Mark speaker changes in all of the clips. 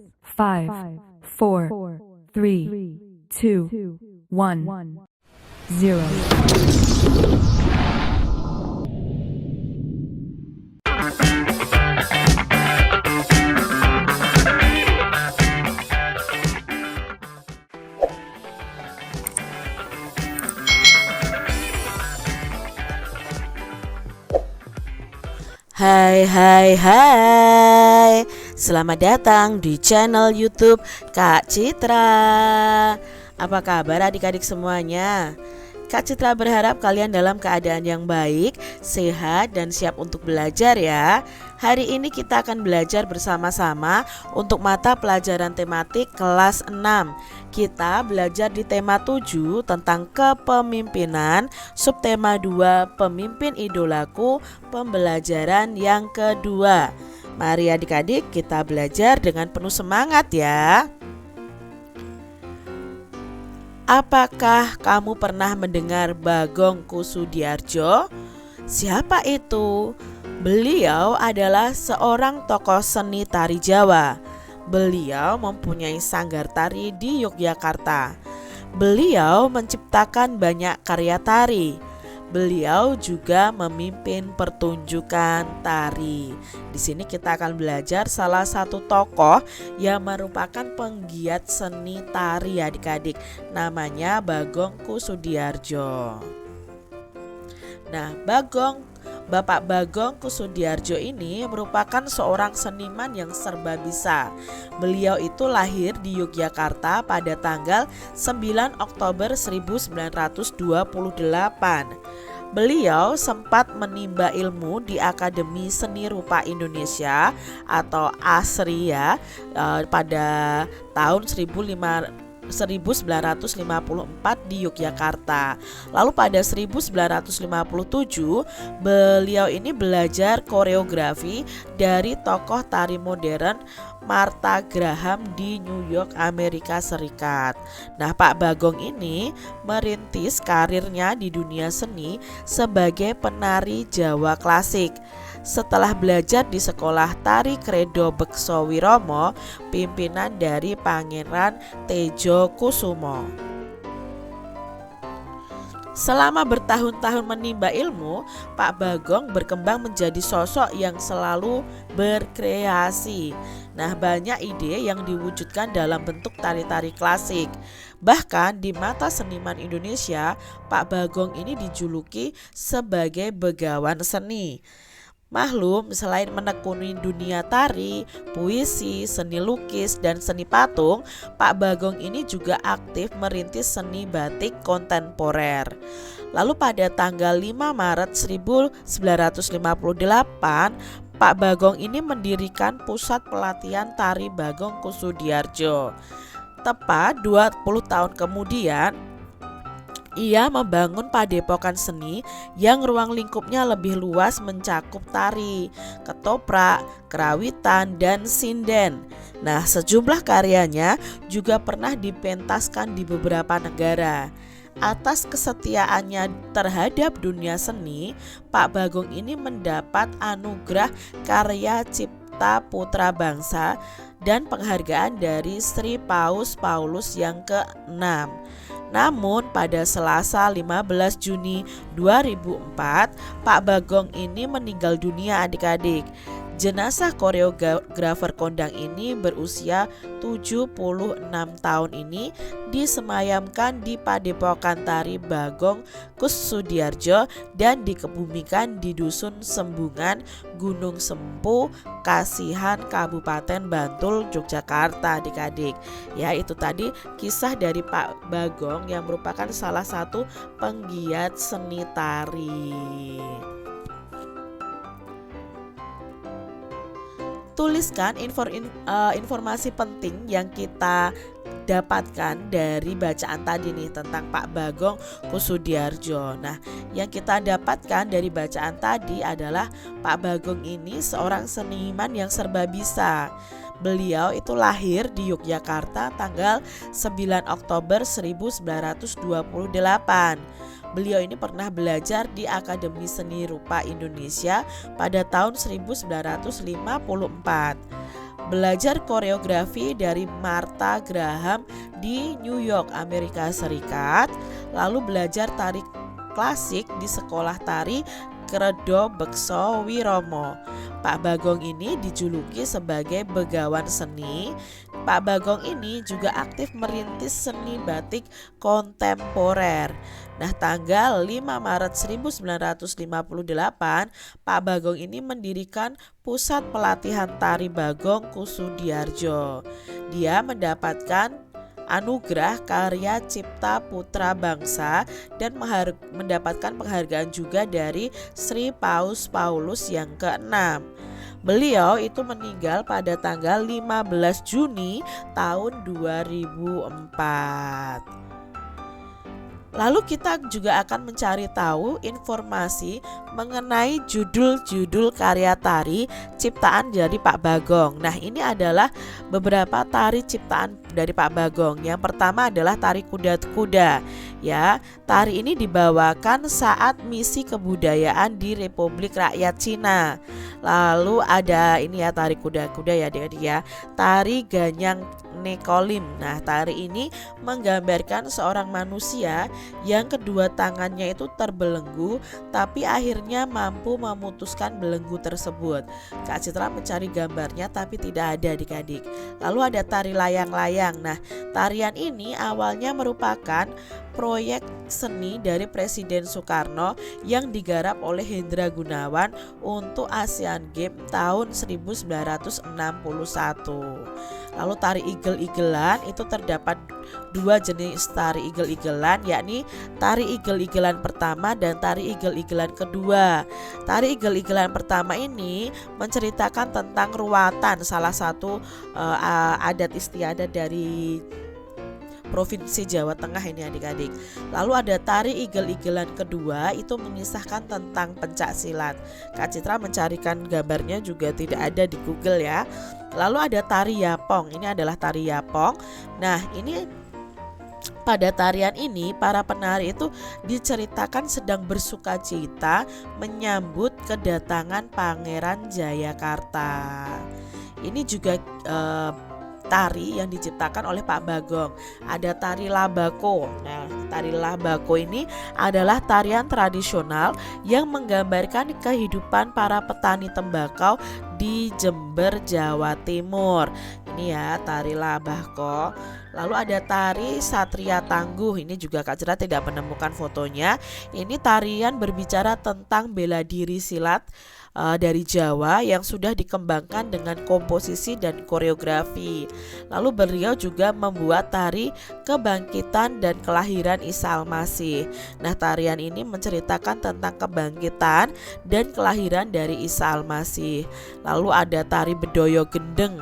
Speaker 1: 5, 4, 3, 2, 1, 0.
Speaker 2: Hai hai hai, selamat datang di channel YouTube Kak Citra. Apa kabar adik-adik semuanya? Kak Citra berharap kalian dalam keadaan yang baik, sehat, dan siap untuk belajar ya. Hari ini kita akan belajar bersama-sama untuk mata pelajaran tematik kelas 6. Kita belajar di tema 7 tentang kepemimpinan, subtema 2 pemimpin idolaku, pembelajaran yang kedua. Mari adik-adik kita belajar dengan penuh semangat ya. Apakah kamu pernah mendengar Bagong Kussudiardjo? Siapa itu? Beliau adalah seorang tokoh seni tari Jawa. Beliau mempunyai sanggar tari di Yogyakarta. Beliau menciptakan banyak karya tari. Beliau juga memimpin pertunjukan tari. Di sini kita akan belajar salah satu tokoh yang merupakan penggiat seni tari adik-adik. Namanya Bagong Kussudiardjo. Nah, Bapak Bagong Kussudiardjo ini merupakan seorang seniman yang serba bisa. Beliau itu lahir di Yogyakarta pada tanggal 9 Oktober 1928. Beliau sempat menimba ilmu di Akademi Seni Rupa Indonesia atau ASRI ya, pada tahun 1954 di Yogyakarta. Lalu pada 1957 beliau ini belajar koreografi dari tokoh tari modern Martha Graham di New York, Amerika Serikat. Nah, Pak Bagong ini merintis karirnya di dunia seni sebagai penari Jawa klasik. Setelah belajar di sekolah tari Kredo Bekso Wiromo, pimpinan dari Pangeran Tejokusumo. Selama bertahun-tahun menimba ilmu, Pak Bagong berkembang menjadi sosok yang selalu berkreasi. Nah, banyak ide yang diwujudkan dalam bentuk tari-tari klasik. Bahkan di mata seniman Indonesia, Pak Bagong ini dijuluki sebagai begawan seni. Maklum, selain menekuni dunia tari, puisi, seni lukis, dan seni patung, Pak Bagong ini juga aktif merintis seni batik kontemporer. Lalu pada tanggal 5 Maret 1958, Pak Bagong ini mendirikan pusat pelatihan tari Bagong Kussudiardjo. Tepat 20 tahun kemudian, ia membangun padepokan seni yang ruang lingkupnya lebih luas mencakup tari, ketoprak, kerawitan, dan sinden. Nah, sejumlah karyanya juga pernah dipentaskan di beberapa negara. Atas kesetiaannya terhadap dunia seni, Pak Bagong ini mendapat anugerah Karya Cipta Putra Bangsa dan penghargaan dari Sri Paus Paulus yang ke-6. Namun pada Selasa 15 Juni 2004, Pak Bagong ini meninggal dunia adik-adik. Jenazah koreografer kondang ini berusia 76 tahun ini disemayamkan di Padepokan Tari Bagong Kussudiardjo dan dikebumikan di Dusun Sembungan, Gunung Sempu, Kasihan, Kabupaten Bantul, Yogyakarta adik-adik. Ya, itu tadi kisah dari Pak Bagong yang merupakan salah satu penggiat seni tari. Tuliskan informasi penting yang kita dapatkan dari bacaan tadi nih tentang Pak Bagong Kussudiardjo. Nah, yang kita dapatkan dari bacaan tadi adalah Pak Bagong ini seorang seniman yang serba bisa. Beliau itu lahir di Yogyakarta tanggal 9 Oktober 1928. Beliau ini pernah belajar di Akademi Seni Rupa Indonesia pada tahun 1954. belajar koreografi dari Martha Graham di New York, Amerika Serikat, lalu belajar tari klasik di sekolah tari Kredo Bekso Wiromo. Pak Bagong ini dijuluki sebagai begawan seni. Pak Bagong ini juga aktif merintis seni batik kontemporer. Nah, tanggal 5 Maret 1958, Pak Bagong ini mendirikan Pusat Pelatihan Tari Bagong Kusudiarjo. Dia mendapatkan anugerah karya cipta putra bangsa dan mendapatkan penghargaan juga dari Sri Paus Paulus yang ke-6. Beliau itu meninggal pada tanggal 15 Juni tahun 2004. Lalu kita juga akan mencari tahu informasi mengenai judul-judul karya tari ciptaan dari Pak Bagong. Nah, ini adalah beberapa tari ciptaan dari Pak Bagong. Yang pertama adalah tari kuda-kuda. Ya, tari ini dibawakan saat misi kebudayaan di Republik Rakyat Cina. Lalu ada ini ya tari kuda-kuda ya adik-adik ya. Tari Ganyang Nekolim. Nah, tari ini menggambarkan seorang manusia yang kedua tangannya itu terbelenggu tapi akhirnya mampu memutuskan belenggu tersebut. Kak Citra mencari gambarnya tapi tidak ada adik-adik. Lalu ada tari layang-layang. Nah, tarian ini awalnya merupakan proyek seni dari Presiden Soekarno yang digarap oleh Hendra Gunawan untuk Asian Games tahun 1961. Lalu tari igel-igelan itu terdapat dua jenis tari igel-igelan, yakni tari igel-igelan pertama dan tari igel-igelan kedua. Tari igel-igelan pertama ini menceritakan tentang ruatan, salah satu adat istiadat dari Provinsi Jawa Tengah ini adik-adik. Lalu ada tari igel-igelan kedua, itu mengisahkan tentang pencak silat. Kak Citra mencarikan gambarnya juga tidak ada di Google ya. Lalu ada tari yapong, ini adalah tari yapong. Nah, ini pada tarian ini para penari itu diceritakan sedang bersuka cita menyambut kedatangan Pangeran Jayakarta. Ini juga tari yang diciptakan oleh Pak Bagong. Ada tari labako. Nah, tari labako ini adalah tarian tradisional yang menggambarkan kehidupan para petani tembakau di Jember, Jawa Timur. Ini ya tari labako. Lalu ada tari Satria Tangguh. Ini juga Kak Citra tidak menemukan fotonya. Ini tarian berbicara tentang bela diri silat dari Jawa yang sudah dikembangkan dengan komposisi dan koreografi. Lalu beliau juga membuat tari kebangkitan dan kelahiran Isa Al-Masih. Nah, tarian ini menceritakan tentang kebangkitan dan kelahiran dari Isa Al-Masih. Lalu ada tari Bedoyo Gendeng.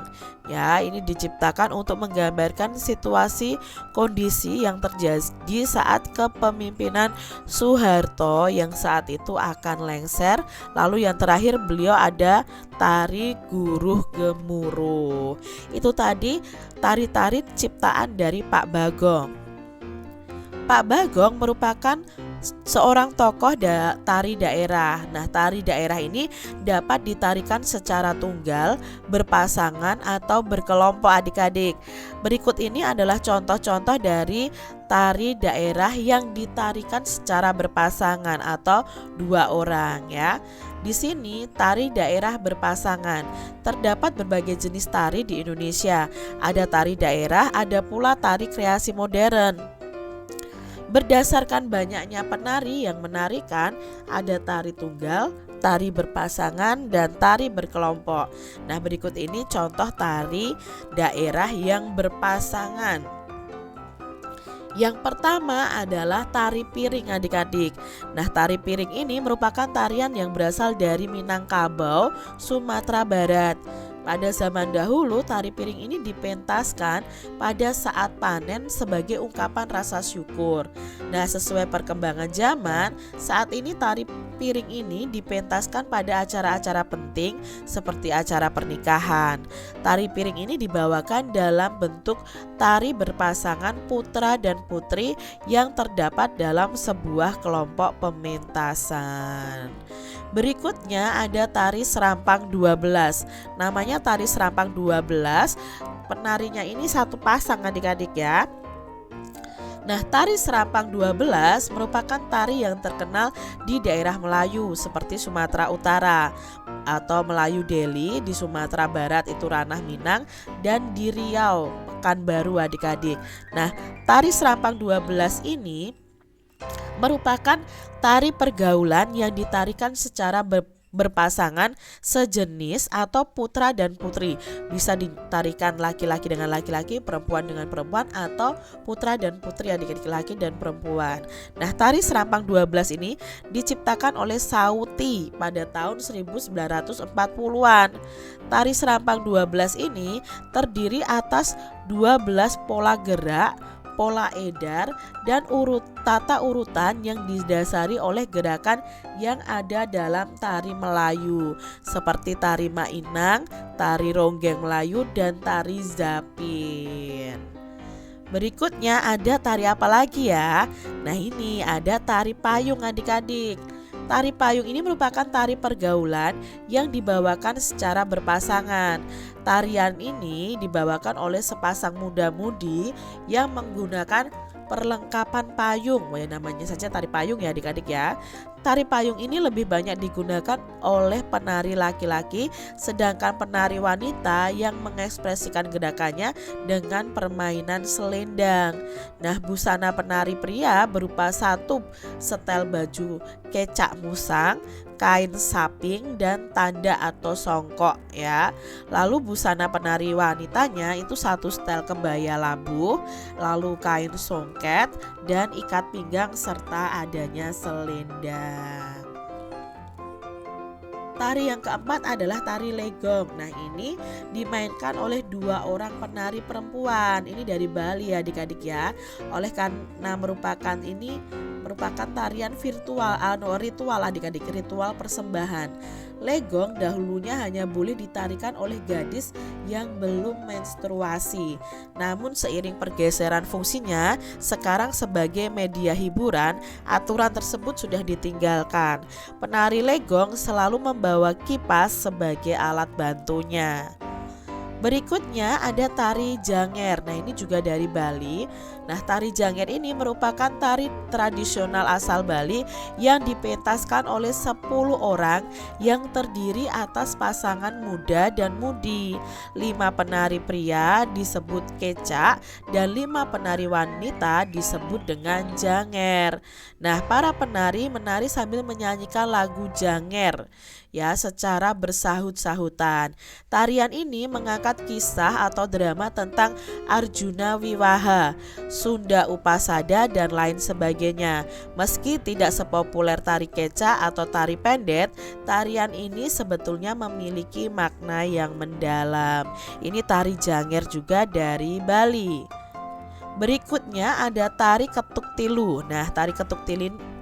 Speaker 2: Ya, ini diciptakan untuk menggambarkan situasi kondisi yang terjadi saat kepemimpinan Soeharto yang saat itu akan lengser. Lalu yang terakhir beliau ada tari Guruh Gemuruh. Itu tadi tari-tari ciptaan dari Pak Bagong. Pak Bagong merupakan seorang tokoh tari daerah. Nah, tari daerah ini dapat ditarikan secara tunggal, berpasangan atau berkelompok adik-adik. Berikut ini adalah contoh-contoh dari tari daerah yang ditarikan secara berpasangan atau dua orang ya. Di sini tari daerah berpasangan. Terdapat berbagai jenis tari di Indonesia. Ada tari daerah, ada pula tari kreasi modern. Berdasarkan banyaknya penari yang menarikan, ada tari tunggal, tari berpasangan, dan tari berkelompok. Nah, berikut ini contoh tari daerah yang berpasangan. Yang pertama adalah tari piring adik-adik. Nah, tari piring ini merupakan tarian yang berasal dari Minangkabau, Sumatera Barat. Pada zaman dahulu, tari piring ini dipentaskan pada saat panen sebagai ungkapan rasa syukur. Nah, sesuai perkembangan zaman, saat ini tari piring ini dipentaskan pada acara-acara penting seperti acara pernikahan. Tari piring ini dibawakan dalam bentuk tari berpasangan putra dan putri yang terdapat dalam sebuah kelompok pementasan. Berikutnya ada tari serampang 12. Namanya tari serampang 12. Penarinya ini satu pasang adik-adik ya. Nah, tari serampang 12 merupakan tari yang terkenal di daerah Melayu seperti Sumatera Utara atau Melayu Deli, di Sumatera Barat itu Ranah Minang, dan di Riau, Pekanbaru adik-adik. Nah, tari serampang 12 ini merupakan tari pergaulan yang ditarikan secara berpasangan sejenis atau putra dan putri. Bisa ditarikan laki-laki dengan laki-laki, perempuan dengan perempuan, atau putra dan putri, adik-adik laki dan perempuan. Nah, tari serampang 12 ini diciptakan oleh Sauti pada tahun 1940-an. Tari serampang 12 ini terdiri atas 12 pola gerak, pola edar, dan tata urutan yang didasari oleh gerakan yang ada dalam tari Melayu seperti tari Mainang, tari Ronggeng Melayu, dan tari Zapin. Berikutnya ada tari apa lagi ya? Nah, ini ada tari payung adik-adik. Tari payung ini merupakan tari pergaulan yang dibawakan secara berpasangan. Tarian ini dibawakan oleh sepasang muda-mudi yang menggunakan perlengkapan payung. Wah, namanya saja tari payung ya adik-adik ya. Tari payung ini lebih banyak digunakan oleh penari laki-laki, sedangkan penari wanita yang mengekspresikan gerakannya dengan permainan selendang. Nah, busana penari pria berupa satu setel baju kecak musang, kain saping, dan tanda atau songkok ya. Lalu busana penari wanitanya itu satu setel kebaya labuh, lalu kain songket, dan ikat pinggang serta adanya selendang. Tari yang keempat adalah tari legong. Nah, ini dimainkan oleh dua orang penari perempuan. Ini dari Bali ya adik-adik ya. Oleh karena merupakan tarian ritual adik-adik, ritual persembahan. Legong dahulunya hanya boleh ditarikan oleh gadis yang belum menstruasi. Namun seiring pergeseran fungsinya sekarang sebagai media hiburan, aturan tersebut sudah ditinggalkan. Penari legong selalu membawa kipas sebagai alat bantunya. Berikutnya ada tari janger. Nah, ini juga dari Bali. Nah, tari janger ini merupakan tari tradisional asal Bali yang dipentaskan oleh 10 orang yang terdiri atas pasangan muda dan mudi. 5 penari pria disebut kecak dan 5 penari wanita disebut dengan janger. Nah, para penari menari sambil menyanyikan lagu janger ya secara bersahut-sahutan. Tarian ini mengangkat kisah atau drama tentang Arjuna Wiwaha, Sunda Upasada, dan lain sebagainya. Meski tidak sepopuler tari keca atau tari pendet, tarian ini sebetulnya memiliki makna yang mendalam. Ini tari janger juga dari Bali. Berikutnya ada tari ketuk tilu. Nah, tari ketuk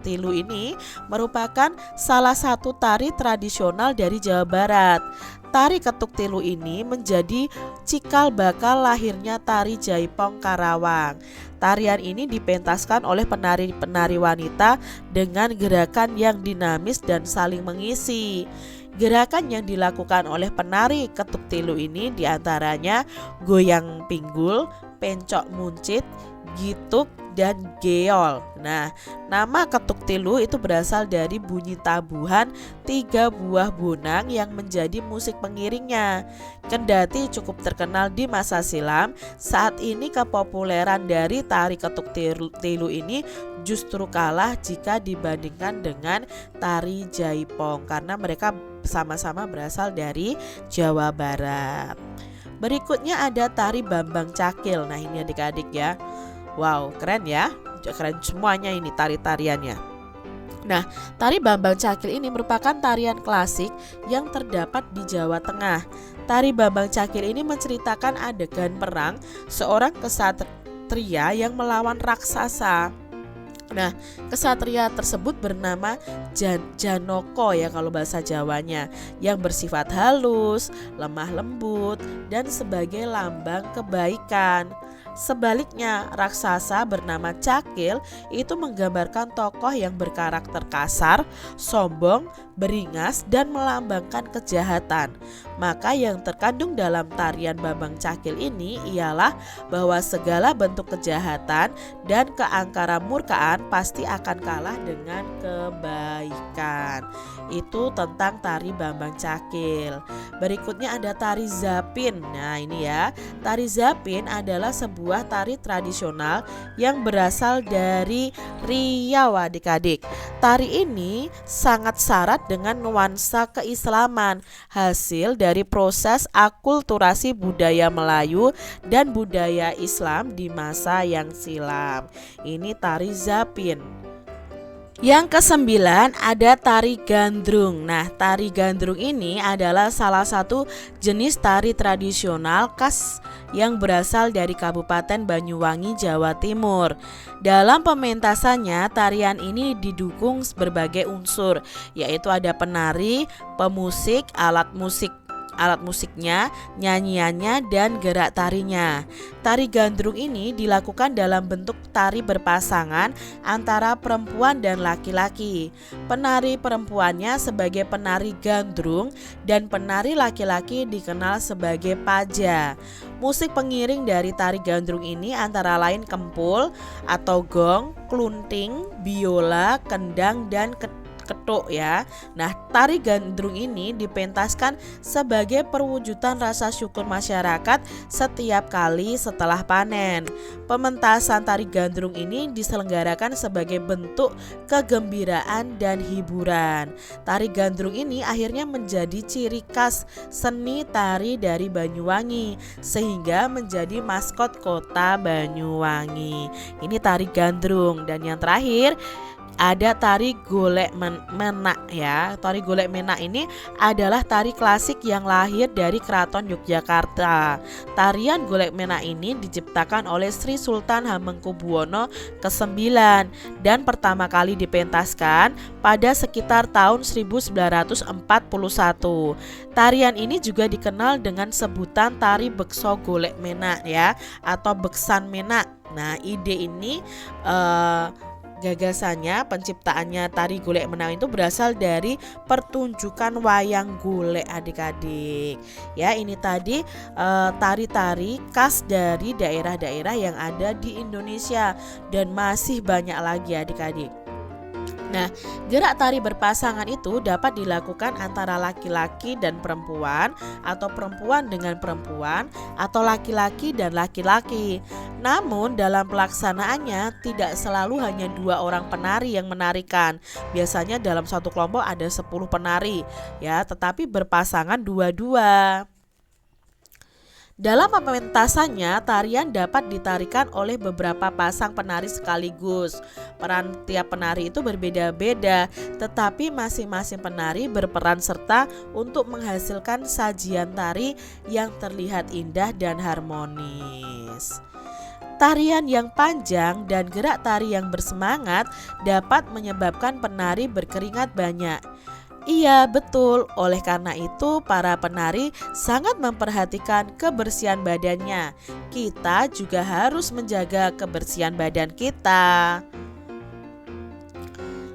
Speaker 2: tilu ini merupakan salah satu tari tradisional dari Jawa Barat. Tari ketuk tilu ini menjadi cikal bakal lahirnya tari Jaipong Karawang. Tarian ini dipentaskan oleh penari-penari wanita dengan gerakan yang dinamis dan saling mengisi. Gerakan yang dilakukan oleh penari ketuk tilu ini diantaranya goyang pinggul, pencok muncit, gituk, dan geol. Nah, nama ketuk tilu itu berasal dari bunyi tabuhan 3 buah bonang yang menjadi musik pengiringnya. Kendati cukup terkenal di masa silam, saat ini kepopuleran dari tari ketuk tilu ini justru kalah jika dibandingkan dengan tari Jaipong karena mereka sama-sama berasal dari Jawa Barat. Berikutnya ada tari Bambang Cakil. Nah, ini adik-adik ya. Wow, keren ya. Keren semuanya ini tari-tariannya. Nah, tari Bambang Cakil ini merupakan tarian klasik yang terdapat di Jawa Tengah. Tari Bambang Cakil ini menceritakan adegan perang seorang kesatria yang melawan raksasa. Nah, kesatria tersebut bernama Janoko ya kalau bahasa Jawanya, yang bersifat halus, lemah lembut, dan sebagai lambang kebaikan. Sebaliknya, raksasa bernama Cakil itu menggambarkan tokoh yang berkarakter kasar, sombong, beringas, dan melambangkan kejahatan. Maka yang terkandung dalam tarian Bambang Cakil ini ialah bahwa segala bentuk kejahatan dan keangkara murkaan pasti akan kalah dengan kebaikan. Itu tentang tari Bambang Cakil. Berikutnya ada tari Zapin. Nah ini ya, tari Zapin adalah sebuah tari tradisional yang berasal dari Riau adik-adik. Tari ini sangat syarat dengan nuansa keislaman, hasil dari proses akulturasi budaya Melayu dan budaya Islam di masa yang silam. Ini tari Zapin. Yang kesembilan ada tari gandrung. Nah, tari gandrung ini adalah salah satu jenis tari tradisional khas yang berasal dari Kabupaten Banyuwangi, Jawa Timur. Dalam pementasannya, tarian ini didukung berbagai unsur, yaitu ada penari, pemusik, alat musiknya, nyanyiannya, dan gerak tarinya. Tari gandrung ini dilakukan dalam bentuk tari berpasangan antara perempuan dan laki-laki. Penari perempuannya sebagai penari gandrung dan penari laki-laki dikenal sebagai paja. Musik pengiring dari tari gandrung ini antara lain kempul atau gong, klunting, biola, kendang, dan ketuk ya. Nah, tari gandrung ini dipentaskan sebagai perwujudan rasa syukur masyarakat setiap kali setelah panen. Pementasan tari gandrung ini diselenggarakan sebagai bentuk kegembiraan dan hiburan. Tari gandrung ini akhirnya menjadi ciri khas seni tari dari Banyuwangi sehingga menjadi maskot kota Banyuwangi. Ini tari gandrung. Dan yang terakhir ada tari golek menak ya. Tari golek menak ini adalah tari klasik yang lahir dari Keraton Yogyakarta. Tarian golek menak ini diciptakan oleh Sri Sultan Hamengkubuwono ke-9 dan pertama kali dipentaskan pada sekitar tahun 1941. Tarian ini juga dikenal dengan sebutan tari bekso golek menak ya, atau beksan menak. Nah, ide ini gagasannya, penciptaannya tari golek menak itu berasal dari pertunjukan wayang golek adik-adik. Ya, ini tadi tari-tari khas dari daerah-daerah yang ada di Indonesia dan masih banyak lagi adik-adik. Nah, gerak tari berpasangan itu dapat dilakukan antara laki-laki dan perempuan, atau perempuan dengan perempuan, atau laki-laki dan laki-laki. Namun dalam pelaksanaannya tidak selalu hanya 2 orang penari yang menarikan. Biasanya dalam satu kelompok ada 10 penari ya, tetapi berpasangan 2-2. Dalam pementasannya, tarian dapat ditarikan oleh beberapa pasang penari sekaligus. Peran tiap penari itu berbeda-beda, tetapi masing-masing penari berperan serta untuk menghasilkan sajian tari yang terlihat indah dan harmonis. Tarian yang panjang dan gerak tari yang bersemangat dapat menyebabkan penari berkeringat banyak. Iya betul, oleh karena itu para penari sangat memperhatikan kebersihan badannya. Kita juga harus menjaga kebersihan badan kita.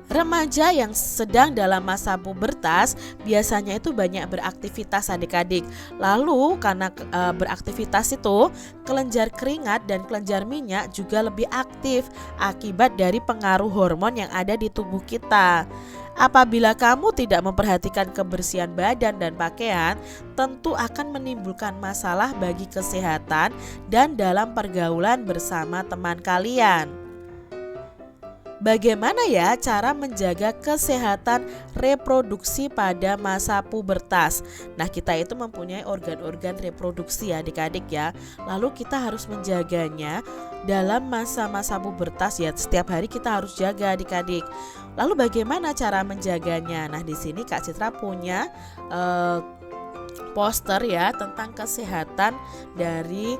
Speaker 2: Remaja yang sedang dalam masa pubertas biasanya itu banyak beraktivitas adik-adik. Lalu karena beraktivitas itu, kelenjar keringat dan kelenjar minyak juga lebih aktif akibat dari pengaruh hormon yang ada di tubuh kita. Apabila kamu tidak memperhatikan kebersihan badan dan pakaian, tentu akan menimbulkan masalah bagi kesehatan dan dalam pergaulan bersama teman kalian. Bagaimana ya cara menjaga kesehatan reproduksi pada masa pubertas? Nah, kita itu mempunyai organ-organ reproduksi adik-adik ya. Lalu kita harus menjaganya dalam masa-masa pubertas ya. Setiap hari kita harus jaga adik-adik. Lalu bagaimana cara menjaganya? Nah, di sini Kak Citra punya poster ya tentang kesehatan dari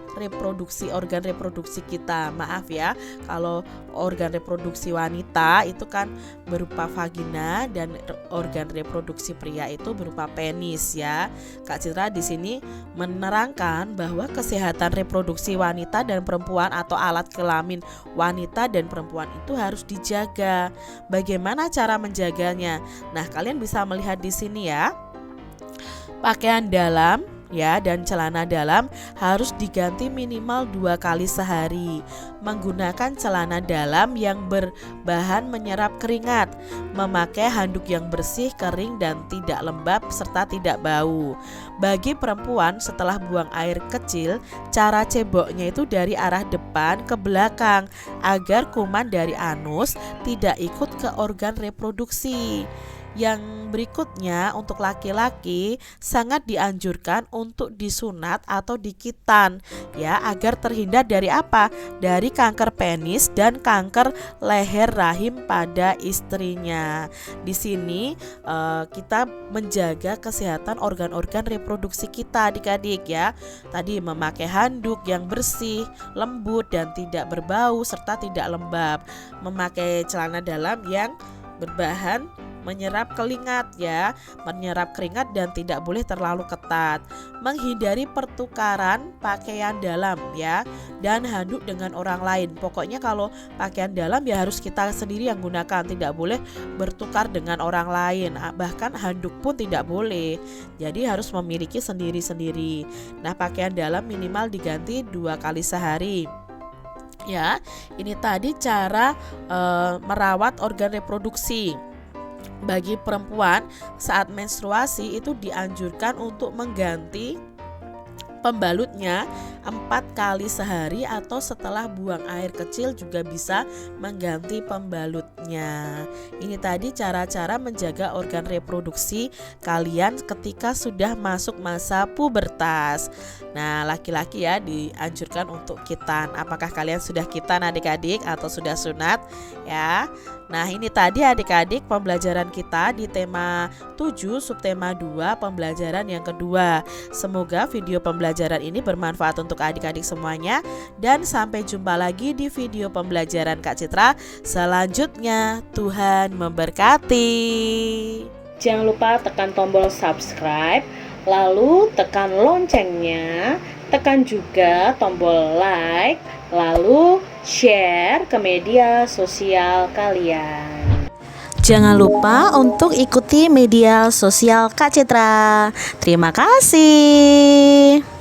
Speaker 2: organ reproduksi kita. Maaf ya, kalau organ reproduksi wanita itu kan berupa vagina dan organ reproduksi pria itu berupa penis ya. Kak Citra di sini menerangkan bahwa kesehatan reproduksi wanita dan perempuan atau alat kelamin wanita dan perempuan itu harus dijaga. Bagaimana cara menjaganya? Nah, kalian bisa melihat di sini ya. Pakaian dalam ya dan celana dalam harus diganti minimal 2 kali sehari. Menggunakan celana dalam yang berbahan menyerap keringat. Memakai handuk yang bersih, kering dan tidak lembab serta tidak bau. Bagi perempuan setelah buang air kecil, cara ceboknya itu dari arah depan ke belakang agar kuman dari anus tidak ikut ke organ reproduksi. Yang berikutnya untuk laki-laki sangat dianjurkan untuk disunat atau dikitan ya agar terhindar dari apa? Dari kanker penis dan kanker leher rahim pada istrinya. Di sini kita menjaga kesehatan organ-organ reproduksi kita adik-adik ya. Tadi memakai handuk yang bersih, lembut dan tidak berbau serta tidak lembab. Memakai celana dalam yang berbahan menyerap keringat ya, menyerap keringat dan tidak boleh terlalu ketat. Menghindari pertukaran pakaian dalam ya dan handuk dengan orang lain. Pokoknya kalau pakaian dalam ya harus kita sendiri yang gunakan, tidak boleh bertukar dengan orang lain. Bahkan handuk pun tidak boleh. Jadi harus memiliki sendiri-sendiri. Nah, pakaian dalam minimal diganti 2 kali sehari. Ya, ini tadi cara merawat organ reproduksi. Bagi perempuan saat menstruasi itu dianjurkan untuk mengganti pembalutnya 4 kali sehari atau setelah buang air kecil juga bisa mengganti pembalutnya. Ini tadi cara-cara menjaga organ reproduksi kalian ketika sudah masuk masa pubertas. Nah, laki-laki ya dianjurkan untuk kitan. Apakah kalian sudah kitan adik-adik atau sudah sunat ya? Nah, ini tadi adik-adik pembelajaran kita di tema 7 subtema 2 pembelajaran yang kedua. Semoga video pembelajaran ini bermanfaat untuk adik-adik semuanya dan sampai jumpa lagi di video pembelajaran Kak Citra selanjutnya. Tuhan memberkati.
Speaker 3: Jangan lupa tekan tombol subscribe, lalu tekan loncengnya, tekan juga tombol like, lalu share ke media sosial kalian.
Speaker 4: Jangan lupa untuk ikuti media sosial Kak Citra. Terima kasih.